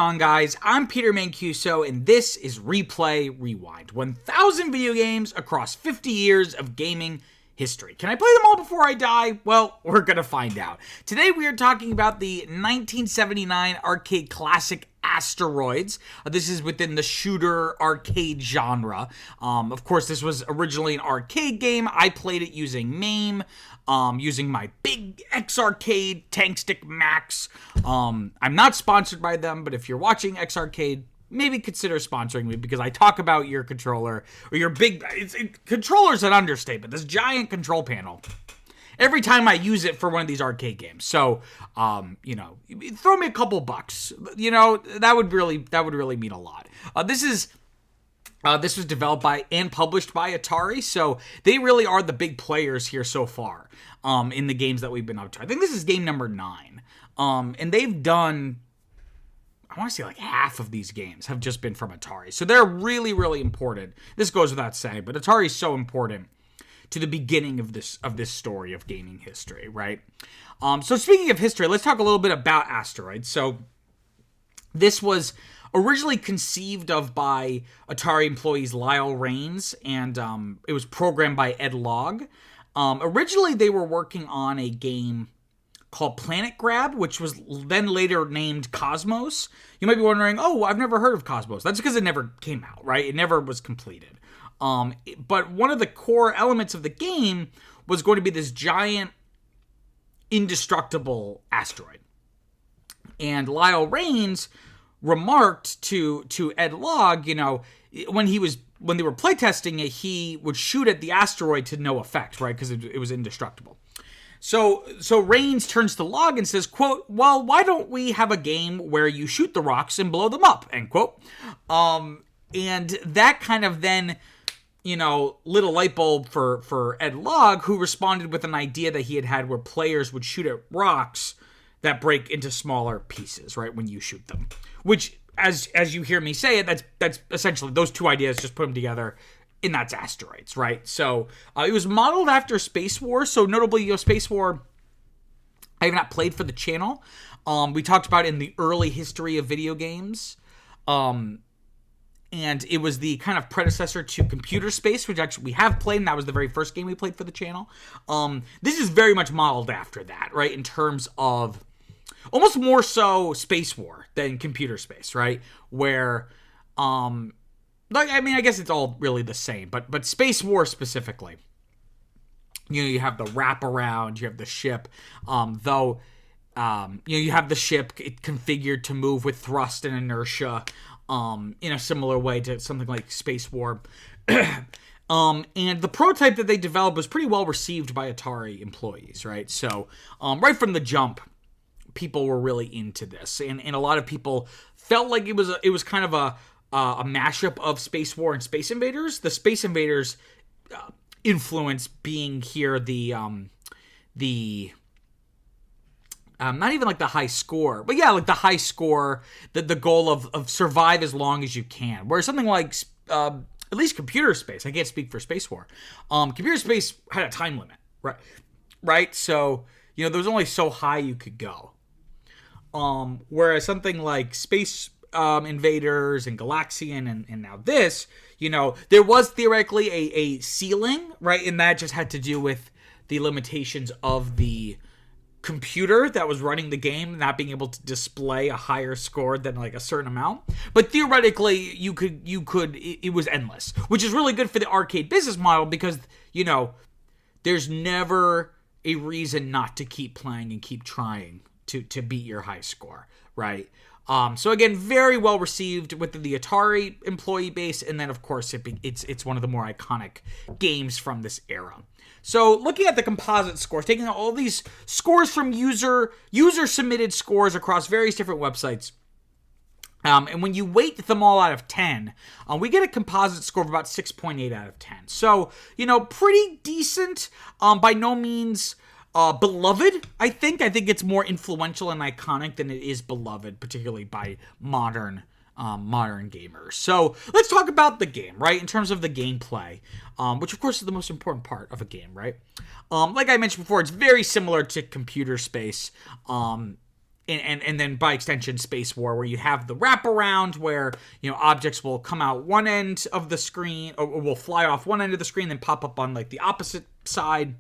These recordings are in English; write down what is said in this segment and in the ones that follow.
on, guys? I'm Peter Mancuso, and this is Replay Rewind. 1,000 video games across 50 years of gaming history. Can I play them all before I die? Well, we're gonna find out. Today we are talking about the 1979 arcade classic Asteroids. This is within the shooter arcade genre. Of course, this was originally an arcade game. I played it using MAME, using my big X-Arcade Tank Stick Max. I'm not sponsored by them, but if you're watching X-Arcade, maybe consider sponsoring me, because I talk about your controller, or your big... controller's an understatement. This giant control panel. Every time I use it for one of these arcade games. So, throw me a couple bucks. That would really mean a lot. This was developed by and published by Atari, so they really are the big players here so far in the games that we've been up to. I think this is game number 9. And they've done, I want to say like half of these games have just been from Atari. So they're really, really important. This goes without saying, but Atari is so important to the beginning of this story of gaming history, right? So speaking of history, let's talk a little bit about Asteroids. So this was originally conceived of by Atari employees Lyle Raines, and it was programmed by Ed Logg. Originally, they were working on a game called Planet Grab, which was then later named Cosmos. You might be wondering, oh, I've never heard of Cosmos. That's because it never came out, right? It never was completed. But one of the core elements of the game was going to be this giant, indestructible asteroid. And Lyle Raines remarked to Ed Logg, when they were playtesting it, he would shoot at the asteroid to no effect, right? Because it was indestructible. So Raines turns to Logg and says, quote, well, why don't we have a game where you shoot the rocks and blow them up, end quote. And that kind of then, lit a light bulb for Ed Logg, who responded with an idea that he had where players would shoot at rocks that break into smaller pieces, right, when you shoot them. Which, as you hear me say it, that's essentially those two ideas, just put them together, and that's Asteroids, right? So it was modeled after Spacewar. So notably, Spacewar, I have not played for the channel. We talked about it in the early history of video games. And it was the kind of predecessor to Computer Space, which actually we have played, and that was the very first game we played for the channel. This is very much modeled after that, right, in terms of almost more so Spacewar than Computer Space, right, where, I guess it's all really the same, but Spacewar specifically, you have the wraparound, you have the ship, you have the ship configured to move with thrust and inertia, in a similar way to something like Spacewar. And the prototype that they developed was pretty well received by Atari employees, right? So, right from the jump, people were really into this, and a lot of people felt like it was kind of a mashup of Spacewar and Space Invaders. The Space Invaders influence being here not even like the high score, but yeah, like the high score, the goal of survive as long as you can. Whereas something like, at least Computer Space, I can't speak for Spacewar, Computer Space had a time limit, right? So, there was only so high you could go. Whereas something like Space Invaders and Galaxian and now this, there was theoretically a ceiling, right? And that just had to do with the limitations of the computer that was running the game not being able to display a higher score than like a certain amount. But theoretically, it was endless, which is really good for the arcade business model, because, there's never a reason not to keep playing and keep trying to beat your high score, right? So again, very well received with the Atari employee base, and then of course it's one of the more iconic games from this era. So looking at the composite scores, taking all these scores from user submitted scores across various different websites, and when you weight them all out of 10, we get a composite score of about 6.8 out of 10. So, pretty decent, by no means beloved, I think. I think it's more influential and iconic than it is beloved, particularly by modern gamers. So let's talk about the game, right? In terms of the gameplay, which of course is the most important part of a game, right? Like I mentioned before, it's very similar to Computer Space. and then by extension Spacewar, where you have the wraparound where, objects will come out one end of the screen, or will fly off one end of the screen, then pop up on like the opposite side.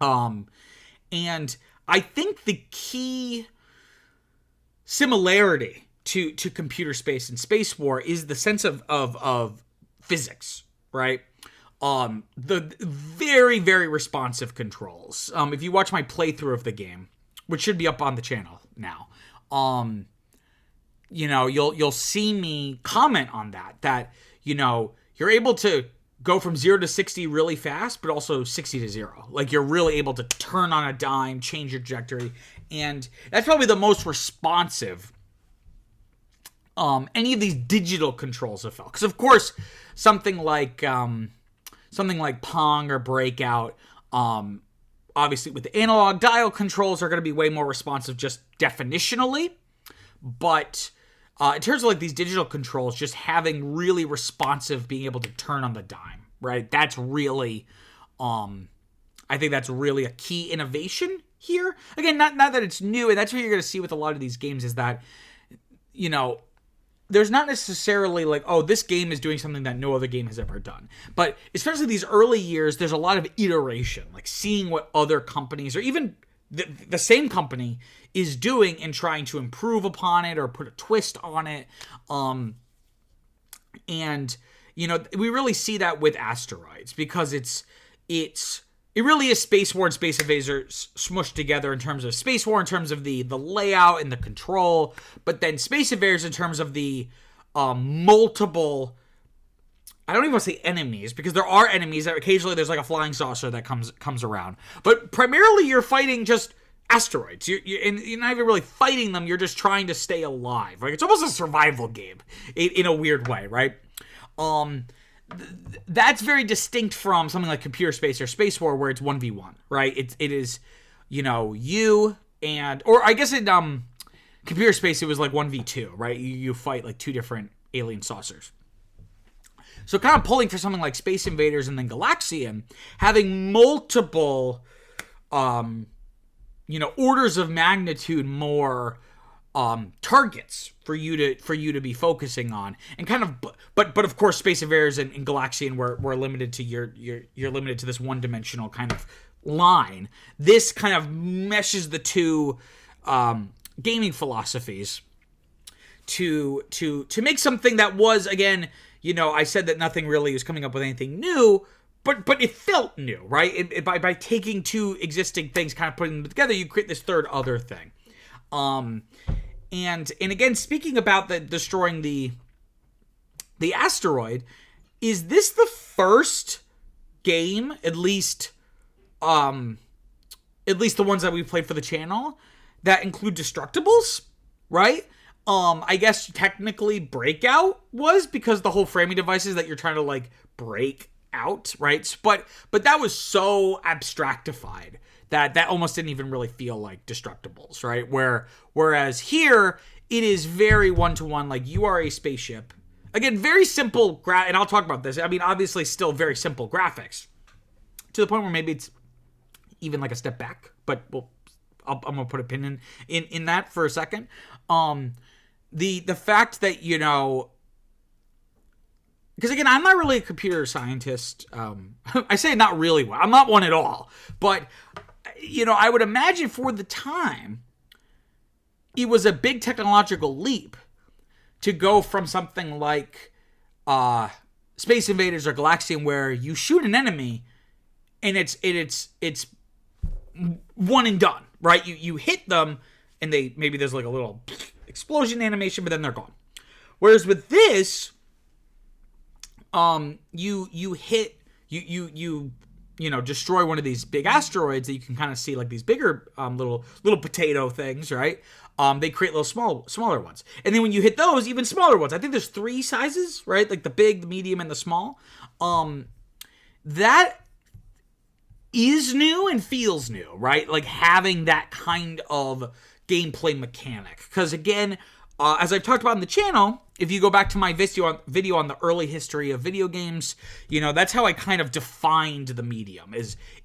And I think the key similarity to Computer Space and Spacewar is the sense of physics, right? The very, very responsive controls. If you watch my playthrough of the game, which should be up on the channel now, you'll see me comment on that, you're able to go from 0 to 60 really fast, but also 60 to 0. Like, you're really able to turn on a dime, change your trajectory, and that's probably the most responsive any of these digital controls have felt. Because, of course, something like Pong or Breakout, obviously with the analog dial controls, are going to be way more responsive just definitionally. But in terms of like these digital controls, just having really responsive, being able to turn on the dime, right? That's really, I think that's really a key innovation here. Again, not that it's new, and that's what you're going to see with a lot of these games is that, there's not necessarily like, oh, this game is doing something that no other game has ever done. But especially these early years, there's a lot of iteration, like seeing what other companies or even the same company is doing and trying to improve upon it or put a twist on it. And, we really see that with Asteroids because it really is Spacewar and Space Invaders smushed together in terms of Spacewar, in terms of the layout and the control, but then Space Invaders in terms of the multiple, I don't even want to say enemies, because there are enemies. Occasionally there's like a flying saucer that comes around. But primarily you're fighting just asteroids. You're not even really fighting them, you're just trying to stay alive. Like, it's almost a survival game in a weird way, right? That's very distinct from something like Computer Space or Spacewar, where it's 1v1, right? It is, you and, or I guess in Computer Space it was like 1v2, right? You fight like two different alien saucers. So kind of pulling for something like Space Invaders and then Galaxian, having multiple, orders of magnitude more targets for you to be focusing on, and kind of, but of course Space Invaders and Galaxian were limited to you're limited to this one-dimensional kind of line. This kind of meshes the two gaming philosophies to make something that was, again, I said that nothing really was coming up with anything new, but it felt new, right? By taking two existing things, kind of putting them together, you create this third other thing. And again, speaking about destroying the asteroid, is this the first game, at least the ones that we played for the channel, that include destructibles, right? I guess technically Breakout was, because the whole framing devices that you're trying to like break out, right? But that was so abstractified that almost didn't even really feel like destructibles, right? Whereas here, it is very one-to-one, like you are a spaceship. Again, very simple, and I'll talk about this. I mean, obviously still very simple graphics, to the point where maybe it's even like a step back, but I'm going to put a pin in that for a second. The fact that, because again, I'm not really a computer scientist. I say not really well. I'm not one at all. But, I would imagine for the time, it was a big technological leap to go from something like Space Invaders or Galaxian, where you shoot an enemy and it's one and done, right? You hit them and maybe there's like a little explosion animation, but then they're gone. Whereas with this, you destroy one of these big asteroids that you can kind of see, like these bigger little potato things, right? They create little smaller ones, and then when you hit those, even smaller ones. I think there's 3 sizes, right? Like the big, the medium, and the small. That is new and feels new, right? Like having that kind of gameplay mechanic, because again, as I've talked about in the channel, if you go back to my video on the early history of video games, that's how I kind of defined the medium.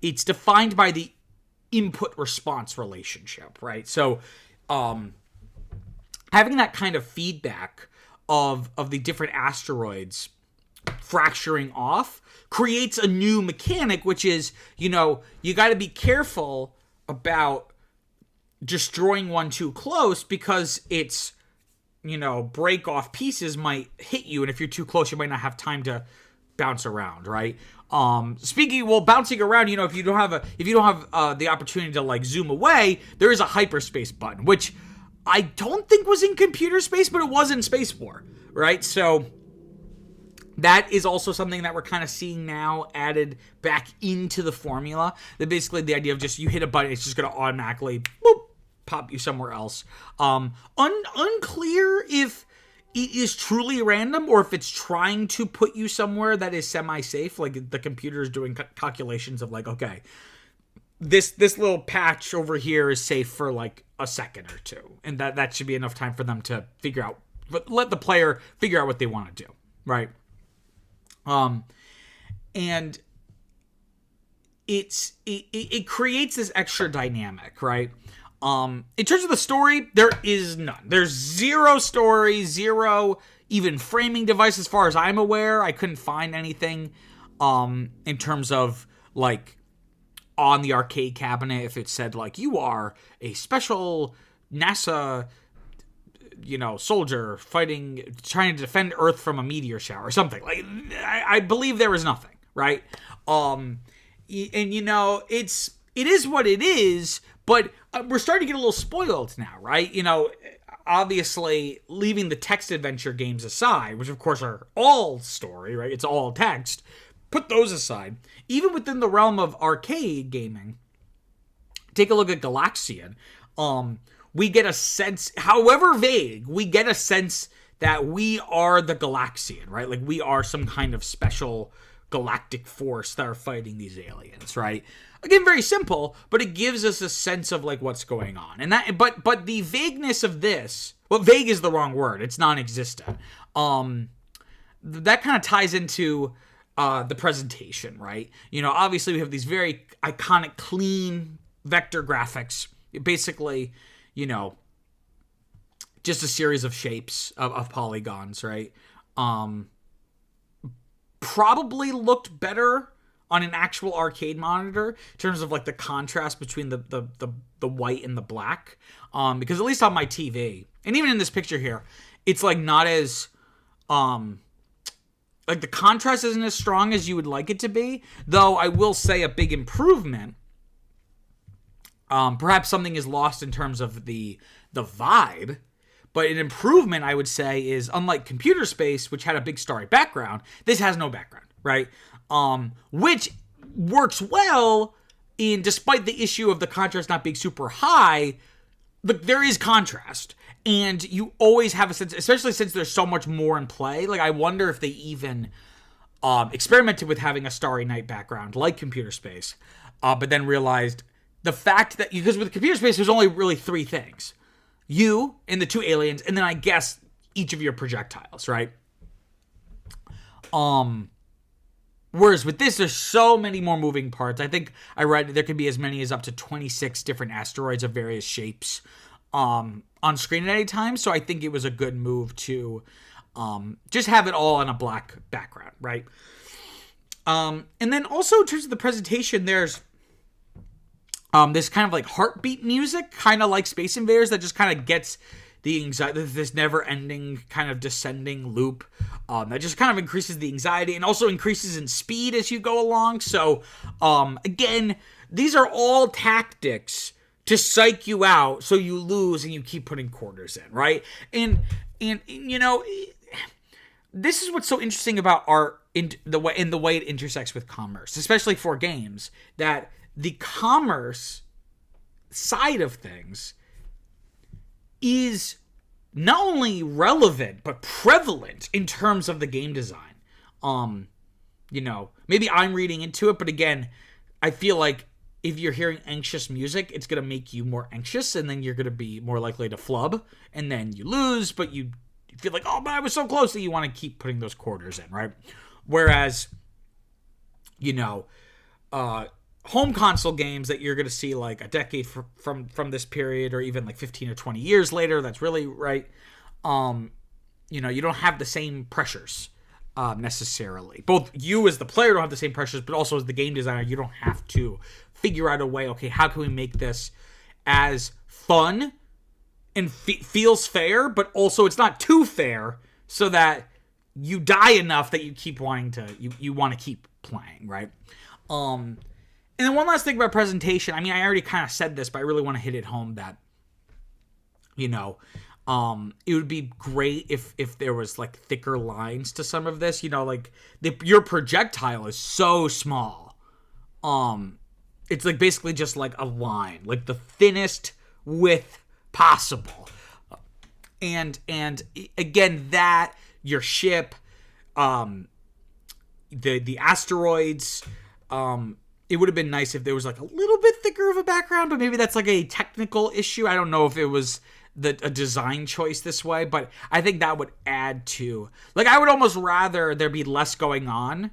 It's defined by the input-response relationship, right? So having that kind of feedback of the different asteroids fracturing off creates a new mechanic, which is, you got to be careful about destroying one too close, because it's, break off pieces might hit you, and if you're too close, you might not have time to bounce around, right? Bouncing around, if you don't have the opportunity to like zoom away, there is a hyperspace button, which I don't think was in Computer Space, but it was in Spacewar, right? So that is also something that we're kind of seeing now added back into the formula. That basically the idea of just you hit a button, it's just going to automatically pop you somewhere else. Unclear if it is truly random or if it's trying to put you somewhere that is semi-safe. Like the computer is doing calculations of like, okay, this little patch over here is safe for like a second or two, and that should be enough time for them to figure out, let the player figure out what they want to do, right? And it creates this extra dynamic, right? In terms of the story, there is none. There's zero story, zero even framing device as far as I'm aware. I couldn't find anything in terms of like on the arcade cabinet if it said like you are a special NASA soldier trying to defend Earth from a meteor shower or something. Like I believe there was nothing, right? And it is what it is, but we're starting to get a little spoiled now, right? Obviously leaving the text adventure games aside, which of course are all story, right? It's all text. Put those aside. Even within the realm of arcade gaming, take a look at Galaxian. We get a sense, however vague, we get a sense that we are the Galaxian, right? Like we are some kind of special galactic force that are fighting these aliens, right? Again, very simple, but it gives us a sense of like what's going on. And that, but the vagueness of this, well, vague is the wrong word. It's non-existent. That kind of ties into the presentation, right? Obviously we have these very iconic, clean vector graphics. Basically, just a series of shapes of polygons, right? Probably looked better on an actual arcade monitor in terms of like the contrast between the white and the black. Because at least on my TV, and even in this picture here, it's like not as like the contrast isn't as strong as you would like it to be. Though I will say a big improvement. Perhaps something is lost in terms of the vibe, but an improvement I would say is, unlike Computer Space, which had a big starry background, this has no background, right? Which works well despite the issue of the contrast not being super high, but there is contrast. And you always have a sense, especially since there's so much more in play. Like, I wonder if they even experimented with having a Starry Night background like Computer Space, but then realized the fact that, because with Computer Space, there's only really three things. You and the two aliens, and then I guess each of your projectiles, right? Whereas with this, there's so many more moving parts. I think I read there could be as many as up to 26 different asteroids of various shapes on screen at any time. So I think it was a good move to just have it all on a black background, right? And then also in terms of the presentation, there's this kind of like heartbeat music, kind of like Space Invaders, that just kind of gets the anxiety, this never-ending kind of descending loop that just kind of increases the anxiety and also increases in speed as you go along. So, again, these are all tactics to psych you out so you lose and you keep putting quarters in, right? And this is what's so interesting about art in the way it intersects with commerce, especially for games, that the commerce side of things is not only relevant but prevalent in terms of the game design. Maybe I'm reading into it, but again, I feel like if you're hearing anxious music, it's going to make you more anxious, and then you're going to be more likely to flub, and then you lose, but you feel like, oh, but I was so close, that you want to keep putting those quarters in, right? Whereas, home console games that you're going to see like a decade from this period, or even like 15 or 20 years later. That's really right. You know, you don't have the same pressures necessarily. Both you as the player don't have the same pressures, but also as the game designer, you don't have to figure out a way, okay, how can we make this as fun and feels fair, but also it's not too fair so that you die enough that you keep wanting to, you want to keep playing, right? And then one last thing about presentation. I mean, I already kind of said this, but I really want to hit it home that, you know, it would be great if there was like thicker lines to some of this, you know, like your projectile is so small. It's like basically just like a line, like the thinnest width possible. And again, that your ship, the asteroids, it would have been nice if there was like a little bit thicker of a background, but maybe that's like a technical issue. I don't know if it was a design choice this way, but I think that would add to, like, I would almost rather there be less going on,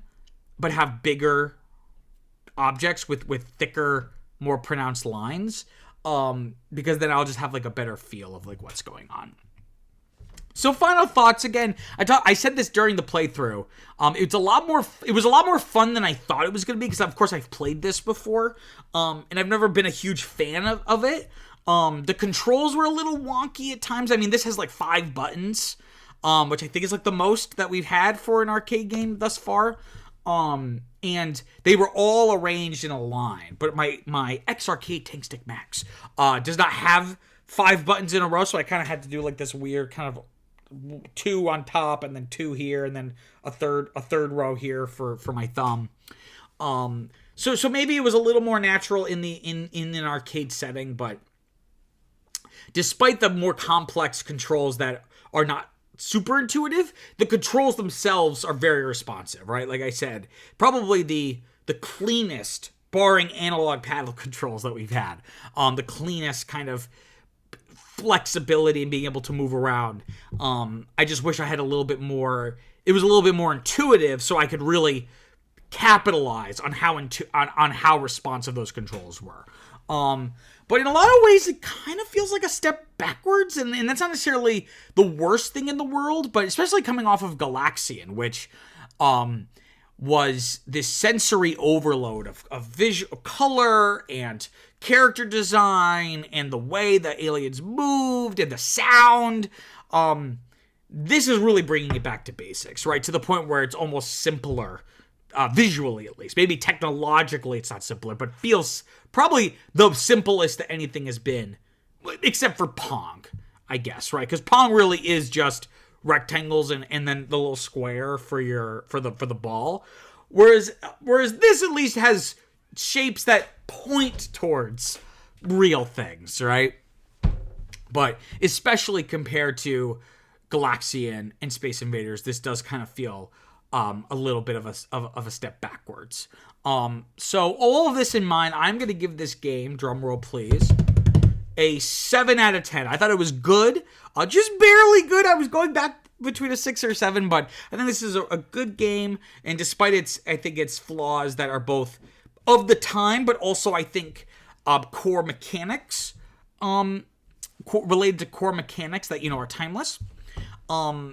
but have bigger objects with thicker, more pronounced lines, because then I'll just have like a better feel of like what's going on. So final thoughts again. I said this during the playthrough. It was a lot more fun than I thought it was going to be, because of course I've played this before, and I've never been a huge fan of it. The controls were a little wonky at times. I mean, this has like 5 buttons, which I think is like the most that we've had for an arcade game thus far. And they were all arranged in a line, but my X Arcade Tank Stick Max does not have 5 buttons in a row, so I kind of had to do like this weird kind of 2 on top and then 2 here and then a third row here for my thumb. So maybe it was a little more natural in an arcade setting, but despite the more complex controls that are not super intuitive, the controls themselves are very responsive, right? Like I said, probably the cleanest, barring analog paddle controls that we've had, the cleanest kind of flexibility and being able to move around. I just wish I had a little bit more, it was a little bit more intuitive so I could really capitalize on how responsive those controls were. But in a lot of ways, it kind of feels like a step backwards, and that's not necessarily the worst thing in the world, but especially coming off of Galaxian, which was this sensory overload of visual color and character design and the way the aliens moved and the sound. This is really bringing it back to basics, right? To the point where it's almost simpler. Visually, at least. Maybe technologically it's not simpler, but feels probably the simplest that anything has been, except for Pong, I guess, right? Because Pong really is just rectangles and then the little square for the ball, whereas this at least has shapes that point towards real things, right? But especially compared to Galaxian and Space Invaders, this does kind of feel a little bit of a step backwards. So all of this in mind, I'm going to give this game, drumroll please, a 7 out of 10. I thought it was good, just barely good. I was going back between a 6 or 7, but I think this is a good game, and despite its flaws that are both of the time, but also I think core mechanics, related to core mechanics that, you know, are timeless.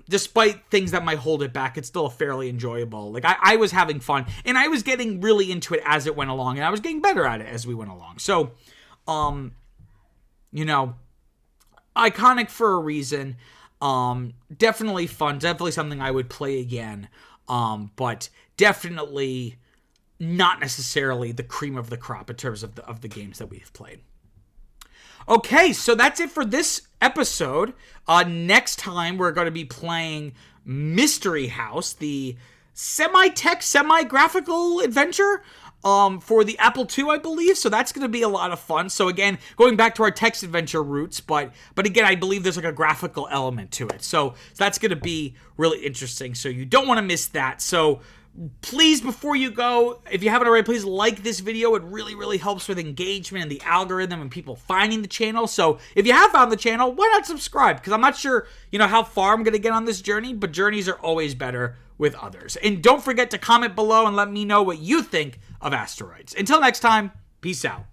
Despite things that might hold it back, it's still fairly enjoyable. Like, I was having fun, and I was getting really into it as it went along, and I was getting better at it as we went along. So, you know, iconic for a reason. Definitely fun. Definitely something I would play again. But definitely not necessarily the cream of the crop in terms of the games that we've played. Okay, so that's it for this episode. Next time, we're going to be playing Mystery House, the semi-tech, semi-graphical adventure for the Apple II, I believe. So that's going to be a lot of fun. So again, going back to our text adventure roots, but again, I believe there's like a graphical element to it. So that's going to be really interesting. So you don't want to miss that. So please, before you go, if you haven't already, please like this video. It really, really helps with engagement and the algorithm and people finding the channel. So if you have found the channel, why not subscribe? Because I'm not sure, you know, how far I'm going to get on this journey, but journeys are always better with others. And don't forget to comment below and let me know what you think of Asteroids. Until next time, peace out.